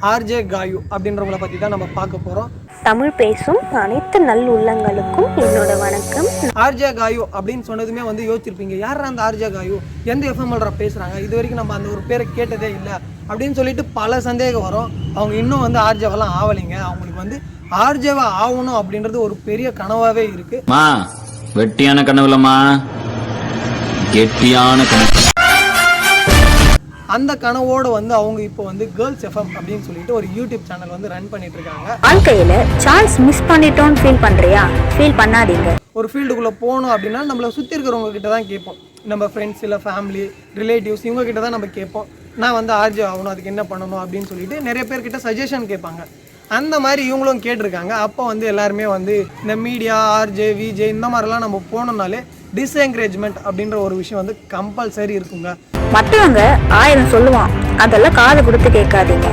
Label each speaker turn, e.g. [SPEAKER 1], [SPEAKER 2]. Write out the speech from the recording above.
[SPEAKER 1] RJ காயு அப்படின்றவங்கள பற்றி தான் நம்ம பார்க்க போகிறோம்.
[SPEAKER 2] தமிழ் பேசும் அனைத்து நல் உள்ளங்களுக்கும் என்னோட வணக்கம்.
[SPEAKER 1] ஆர்ஜே காயு அப்படின்னு சொன்னதுமே வந்து யோசிச்சிருப்பீங்க, யார் அந்த ஆர்ஜே காயு, எந்த எஃப்எம்எல்ற பேசுகிறாங்க, இது வரைக்கும் நம்ம அந்த ஒரு பேரை கேட்டதே இல்லை அப்படின்னு சொல்லிட்டு பல சந்தேகம் வரும். அவங்க இன்னும் வந்து ஆர்ஜேவெல்லாம் ஆவலைங்க. அவங்களுக்கு வந்து ஆர்ஜேவா ஆகணும் அப்படின்றது ஒரு பெரிய கனவாகவே இருக்குது.
[SPEAKER 3] வெட்டியான கனவுலமா, கெட்டியான கனவு.
[SPEAKER 1] அந்த கனவோட வந்து அவங்க இப்போ வந்து கேர்ள்ஸ் எஃப்எம் அப்படின்னு சொல்லிட்டு ஒரு யூடியூப் சேனல் வந்து ரன் பண்ணிட்டு இருக்காங்க.
[SPEAKER 2] வாழ்க்கையில சான்ஸ் மிஸ் பண்ணிட்டோம்னு ஃபீல் பண்றியா? ஃபீல் பண்ணாதீங்க.
[SPEAKER 1] ஒரு ஃபீல்டுக்குள்ளே போகணும் அப்படின்னா நம்மளை சுற்றி இருக்கிறவங்க கிட்ட தான் கேட்போம். நம்ம ஃப்ரெண்ட்ஸ் இல்லை ஃபேமிலி ரிலேட்டிவ்ஸ் இவங்க கிட்ட தான் நம்ம கேட்போம். நான் வந்து ஆர்ஜே ஆகணும், அதுக்கு என்ன பண்ணணும் அப்படின்னு சொல்லிட்டு நிறைய பேர்கிட்ட சஜஷன் கேட்பாங்க. அந்த மாதிரி இவங்களும் கேட்டிருக்காங்க. அப்போ வந்து எல்லாருமே வந்து இந்த மீடியா ஆர்ஜே விஜே இந்த மாதிரிலாம் நம்ம போனோம்னாலே டிஸ்என்கரேஜ்மெண்ட் அப்படின்ற ஒரு விஷயம் வந்து கம்பல்சரி இருக்குங்க.
[SPEAKER 2] மற்றவங்க 1000 சொல்லுவான், அதெல்லாம் காது கொடுத்து கேட்காதீங்க.